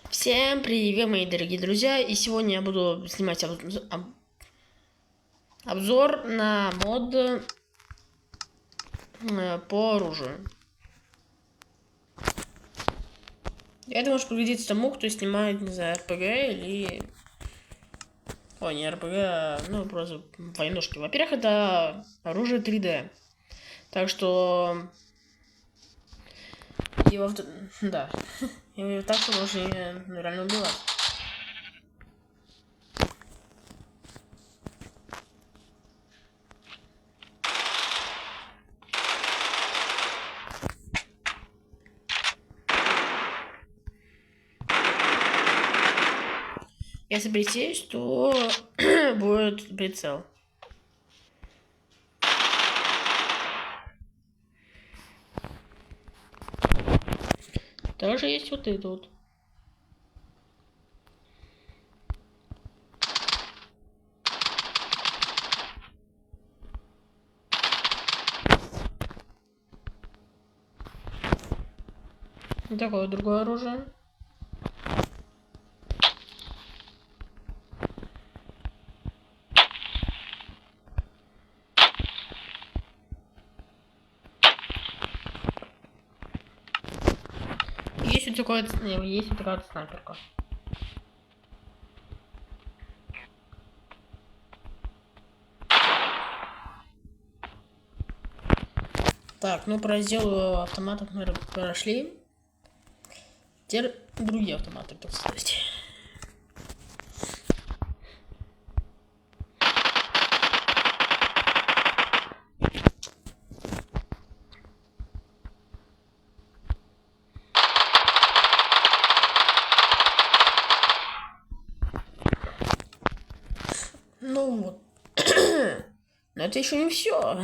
Всем привет, мои дорогие друзья, и сегодня я буду снимать обзор на мод по оружию. Это может пригодиться тому, кто снимает, не знаю, РПГ или... Ой, не РПГ, ну просто войнушки. Во-первых, это оружие 3D. Так что... Его... Да. Его так что можно реально убивать. Если присесть, то будет прицел. Также есть вот это вот. Вот такое другое оружие. Есть вот такая вот снайперка. Так, ну про раздел автоматов мы прошли. Теперь другие автоматы, так сказать. Ну вот. Но это еще не все.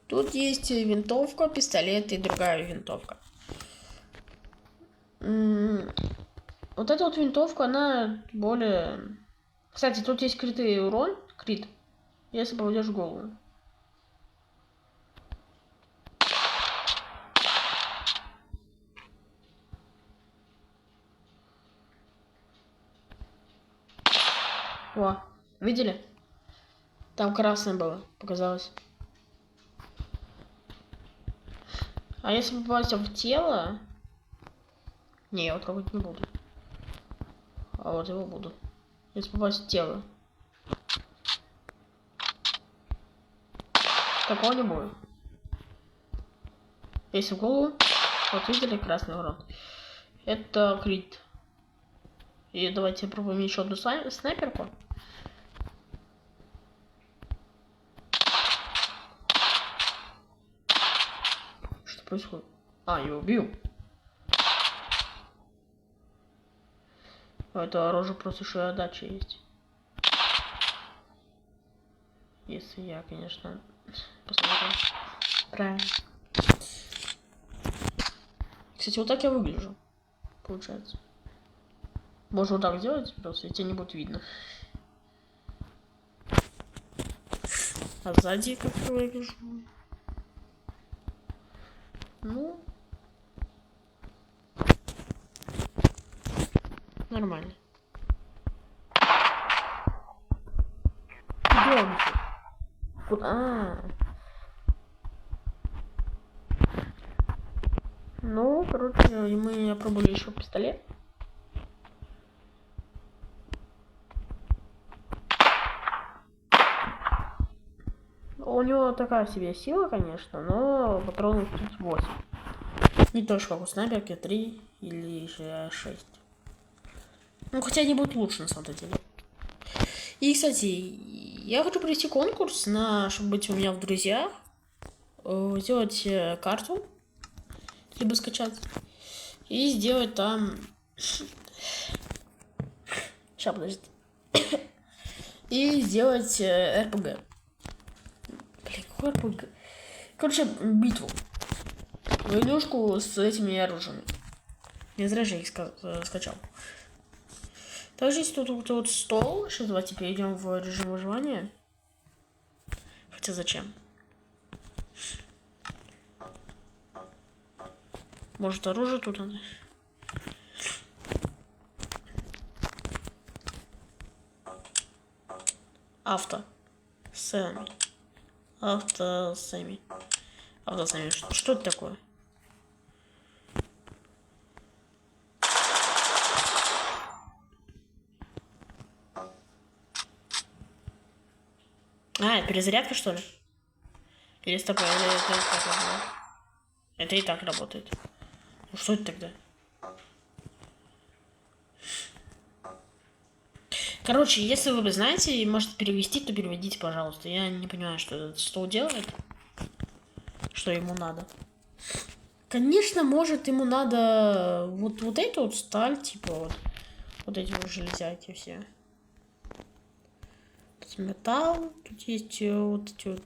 Тут есть винтовка, пистолет и другая винтовка. Вот эта вот винтовка, она более... Кстати, тут есть критый урон, крит, если попадешь в голову. О, видели? Там красное было, показалось. А если попасть в тело... Не, я вот трогать не буду. А вот его буду. Если попасть в тело. Такого не будет. Если в голову... Вот видели красный урон? Это крит. И давайте попробуем еще одну снайперку. Что происходит? А, я убил. У этого оружия просто еще и отдача есть. Если я, конечно, посмотрю. Правильно. Кстати, вот так я выгляжу. Получается. Можно вот так сделать, просто и тебя не будет видно. А сзади как я выгляжу? Ну... Нормально. Вот, Ну, короче, мы опробовали еще пистолет. У него такая себе сила, конечно, но патронов 38. Не то, что как у снайперки 3 или же 6. Ну, хотя они будут лучше, на самом деле. И, кстати, я хочу провести конкурс, чтобы быть у меня в друзьях. Сделать карту, либо скачать. И сделать там... Сейчас, подожди. И сделать РПГ. Блин, какой РПГ? Короче, битву. Войнушку с этими оружиями. Не зря же их скачал. Также есть тут вот стол. Сейчас давайте перейдем в режим выживания. Хотя зачем? Может, оружие тут надо? Авто. Сами. Авто сами. Авто сами. Что это такое? А, перезарядка, что ли? Или стоп, или это и так работает? Это и так работает. Ну что это тогда? Короче, если вы знаете и можете перевести, то переведите, пожалуйста. Я не понимаю, что этот стол делает. Что ему надо. Конечно, может, ему надо вот эту вот сталь, типа вот эти вот железяки все. Тут металл, тут есть вот эти вот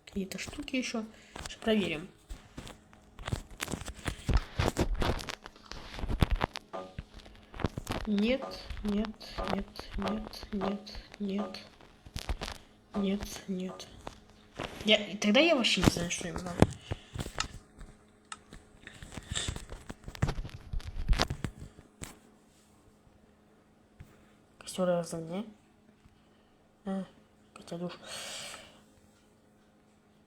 какие-то штуки еще. Сейчас проверим. Нет, нет, нет, нет, нет, нет, нет, нет. Тогда я вообще не знаю, что им надо. Костер разогня. Хотя душ.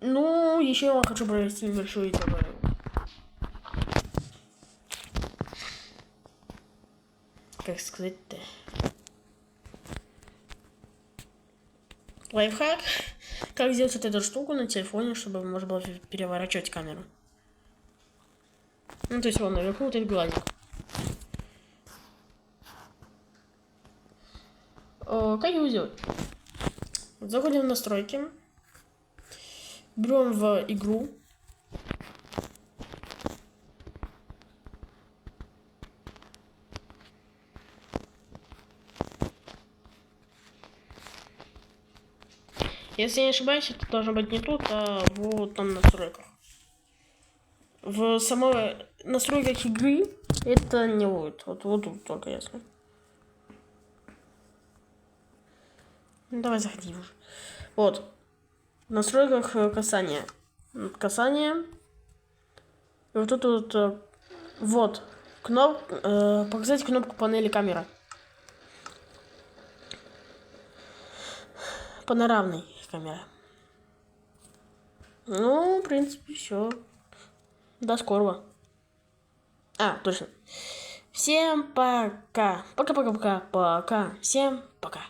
Ну, еще я хочу провести небольшой такой. Как сказать-то? Лайфхак. Как сделать вот эту штуку на телефоне, чтобы можно было переворачивать камеру. Ну, то есть вон наверху вот этот глазик. Как его сделать? Заходим в настройки. Берем в игру. Если я не ошибаюсь, это должно быть не тут, а вот там в настройках. В самой настройках игры это не будет. Вот тут только ясно. Ну, давай заходи уже. Вот. В настройках касания. Касание. И вот тут вот. Вот. Показать кнопку панели камеры. Панорамной камеры. Ну, в принципе, все. До скорого. А, точно. Всем пока. Пока-пока-пока. Пока. Всем пока.